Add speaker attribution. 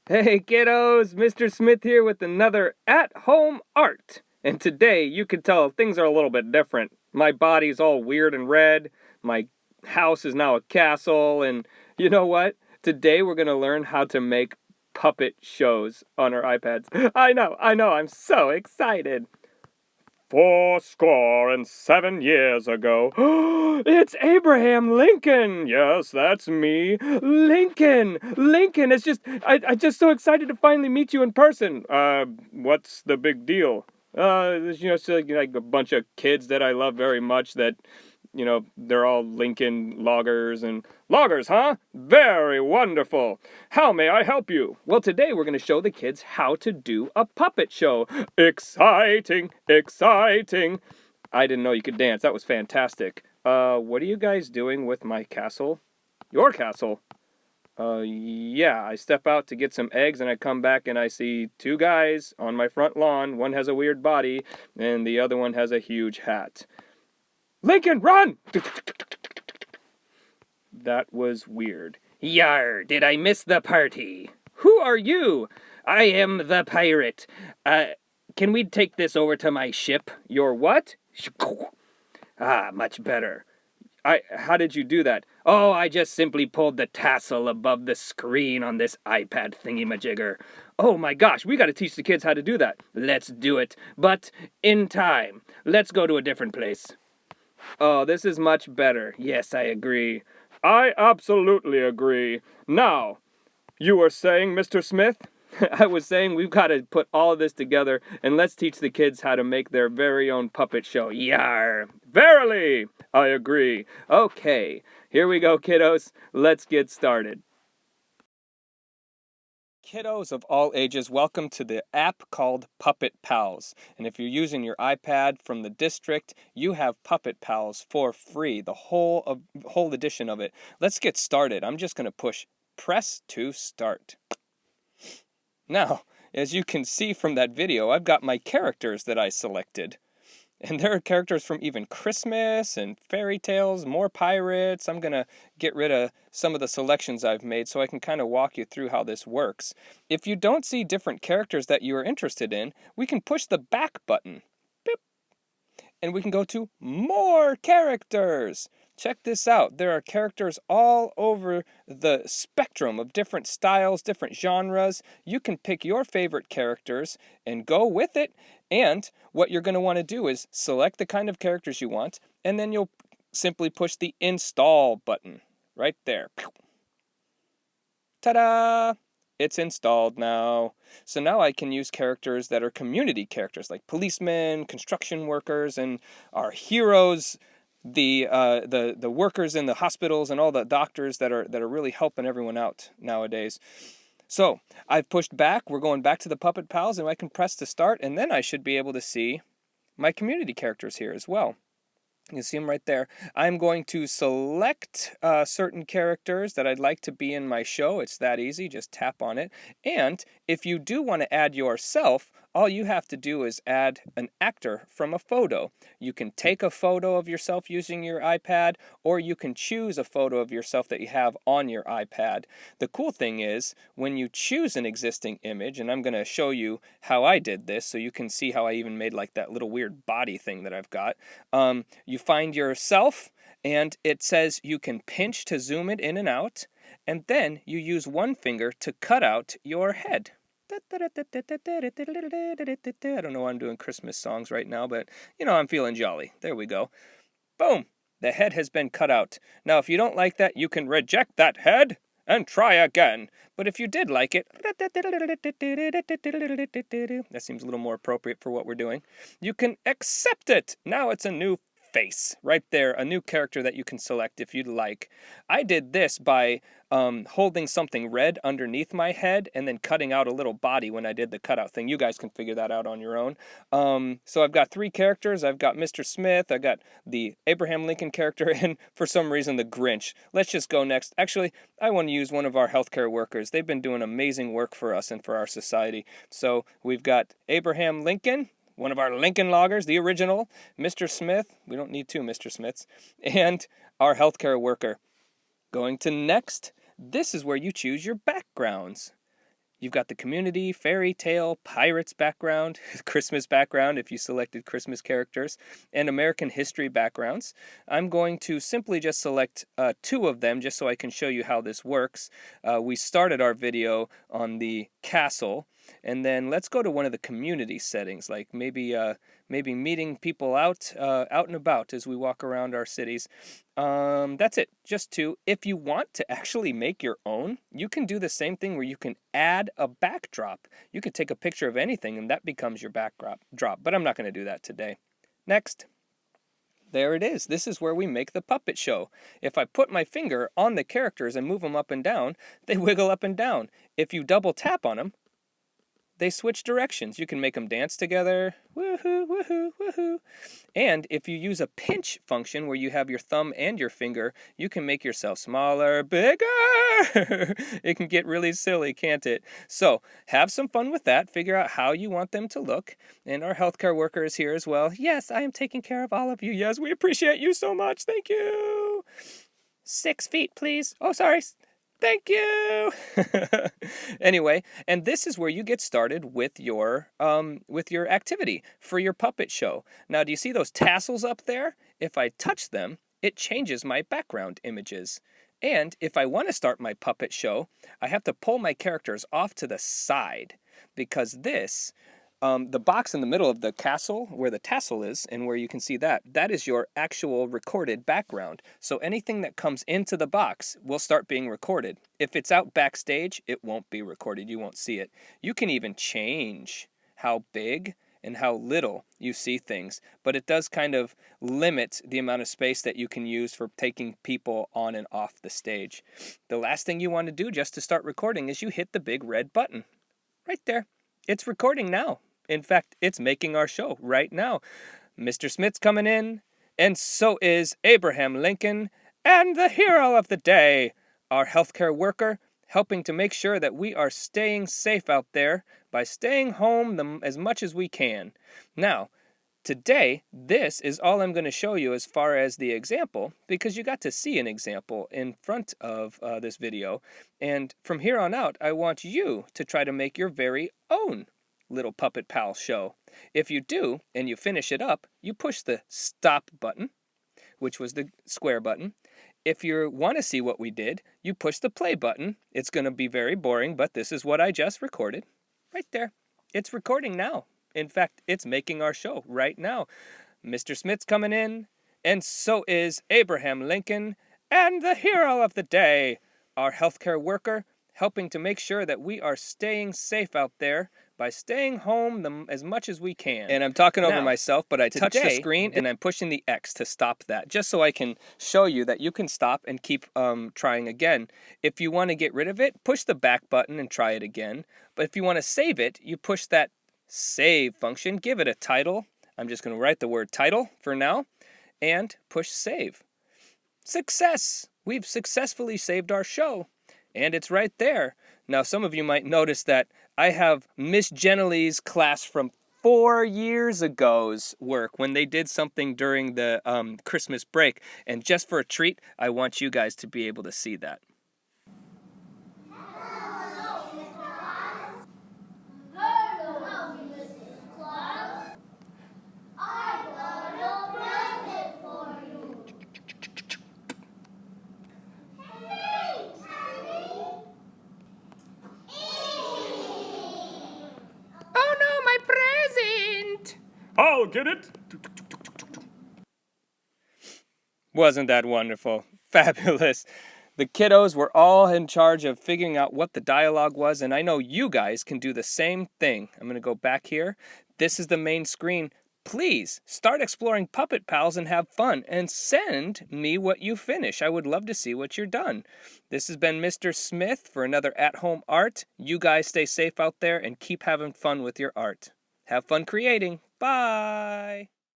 Speaker 1: Hey kiddos, Mr. Smith here with another at-home art. And today you can tell things are a little bit different. My body's all weird and red, my house is now a castle, and you know what? Today we're going to learn how to make puppet shows on our iPads. I know, I'm so excited. 4 score and 7 years ago. It's Abraham Lincoln! Yes, that's me. Lincoln! It's just, I'm just so excited to finally meet you in person. What's the big deal? It's like a bunch of kids that I love very much that they're all Lincoln loggers and loggers, huh? Very wonderful. How may I help you? Well, today we're going to show the kids how to do a puppet show. Exciting, exciting. I didn't know you could dance. That was fantastic. What are you guys doing with my castle? Your castle? Yeah, I step out to get some eggs and I come back and I see two guys on my front lawn. One has a weird body and the other one has a huge hat. Lincoln, run! That was weird. Yar, did I miss the party? Who are you? I am the pirate. Can we take this over to my ship? Your what? Ah, much better. How did you do that? Oh, I just simply pulled the tassel above the screen on this iPad thingy-majigger. Oh my gosh, we gotta teach the kids how to do that. Let's do it, but in time. Let's go to a different place. Oh, this is much better. Yes, I agree. I absolutely agree. Now, you were saying, Mr. Smith? I was saying we've got to put all of this together and let's teach the kids how to make their very own puppet show. Yar! Verily! I agree. Okay, here we go, kiddos. Let's get started. Kiddos of all ages, welcome to the app called Puppet Pals. And if you're using your iPad from the district, you have Puppet Pals for free, the whole edition of it. Let's get started. I'm just going to push press to start. Now, as you can see from that video, I've got my characters that I selected. And there are characters from even Christmas and fairy tales, more pirates. I'm going to get rid of some of the selections I've made so I can kind of walk you through how this works. If you don't see different characters that you are interested in, we can push the back button. Beep. And we can go to more characters. Check this out. There are characters all over the spectrum of different styles, different genres. You can pick your favorite characters and go with it. And what you're going to want to do is select the kind of characters you want, and then you'll simply push the install button right there. Ta-da! It's installed now. So now I can use characters that are community characters like policemen, construction workers, and our heroes, the workers in the hospitals and all the doctors that are really helping everyone out nowadays. So I've pushed back. We're going back to the Puppet Pals, and I can press to start, and then I should be able to see my community characters here as well. You see them right there. I'm going to select certain characters that I'd like to be in my show. It's that easy. Just tap on it. And if you do want to add yourself, all you have to do is add an actor from a photo. You can take a photo of yourself using your iPad, or you can choose a photo of yourself that you have on your iPad. The cool thing is, when you choose an existing image, and I'm going to show you how I did this so you can see how I even made like that little weird body thing that I've got. You find yourself, and it says you can pinch to zoom it in and out, and then you use one finger to cut out your head. I don't know why I'm doing Christmas songs right now, but I'm feeling jolly. There we go. Boom! The head has been cut out. Now, if you don't like that, you can reject that head and try again. But if you did like it, that seems a little more appropriate for what we're doing. You can accept it. Now it's a new face right there, a new character that you can select if you'd like. I did this by holding something red underneath my head and then cutting out a little body when I did the cutout thing. You guys can figure that out on your own. So I've got 3 characters. I've got Mr. Smith, I've got the Abraham Lincoln character, and for some reason the Grinch. Let's just go next. Actually, I want to use one of our healthcare workers. They've been doing amazing work for us and for our society. So we've got Abraham Lincoln, one of our Lincoln loggers, the original, Mr. Smith, we don't need 2 Mr. Smiths, and our healthcare worker. Going to next, this is where you choose your backgrounds. You've got the community, fairy tale, pirates background, Christmas background if you selected Christmas characters, and American history backgrounds. I'm going to simply just select 2 of them just so I can show you how this works. We started our video on the castle, and then let's go to one of the community settings, like maybe meeting people out and about as we walk around our cities. That's it, just 2. If you want to actually make your own, you can do the same thing where you can add a backdrop. You can take a picture of anything and that becomes your backdrop, but I'm not going to do that today. Next. There it is. This is where we make the puppet show. If I put my finger on the characters and move them up and down, they wiggle up and down. If you double tap on them, they switch directions. You can make them dance together. Woohoo, woohoo, woohoo. And if you use a pinch function where you have your thumb and your finger, you can make yourself smaller, bigger. It can get really silly, can't it? So have some fun with that. Figure out how you want them to look. And our healthcare worker is here as well. Yes, I am taking care of all of you. Yes, we appreciate you so much. Thank you. 6 feet, please. Oh, sorry. Thank you. Anyway, and this is where you get started with your activity for your puppet show. Now, do you see those tassels up there? If I touch them, it changes my background images. And if I want to start my puppet show, I have to pull my characters off to the side because this the box in the middle of the castle, where the tassel is, and where you can see that is your actual recorded background. So anything that comes into the box will start being recorded. If it's out backstage, it won't be recorded. You won't see it. You can even change how big and how little you see things, but it does kind of limit the amount of space that you can use for taking people on and off the stage. The last thing you want to do just to start recording is you hit the big red button right there. It's recording now. In fact, it's making our show right now. Mr. Smith's coming in, and so is Abraham Lincoln, and the hero of the day, our healthcare worker, helping to make sure that we are staying safe out there by staying home as much as we can. Now, today, this is all I'm going to show you as far as the example, because you got to see an example in front of this video. And from here on out, I want you to try to make your very own little Puppet Pal show. If you do, and you finish it up, you push the stop button, which was the square button. If you want to see what we did, you push the play button. It's going to be very boring, but this is what I just recorded. Right there. It's recording now. In fact, it's making our show right now. Mr. Smith's coming in, and so is Abraham Lincoln, and the hero of the day, our healthcare worker, helping to make sure that we are staying safe out there by staying home as much as we can. And I'm talking over myself, but I touched the screen and I'm pushing the X to stop that, just so I can show you that you can stop and keep trying again. If you want to get rid of it, push the back button and try it again. But if you want to save it, you push that save function, give it a title. I'm just going to write the word title for now and push save. Success! We've successfully saved our show. And it's right there. Now, some of you might notice that I have Miss Jenilee's class from 4 years ago's work when they did something during the Christmas break. And just for a treat, I want you guys to be able to see that. Oh no, my present!
Speaker 2: I'll get it.
Speaker 1: Wasn't that wonderful? Fabulous. The kiddos were all in charge of figuring out what the dialogue was, and I know you guys can do the same thing. I'm going to go back here. This is the main screen. Please start exploring Puppet Pals and have fun, and send me what you finish. I would love to see what you're done. This has been Mr. Smith for another at-home art. You guys stay safe out there and keep having fun with your art. Have fun creating. Bye!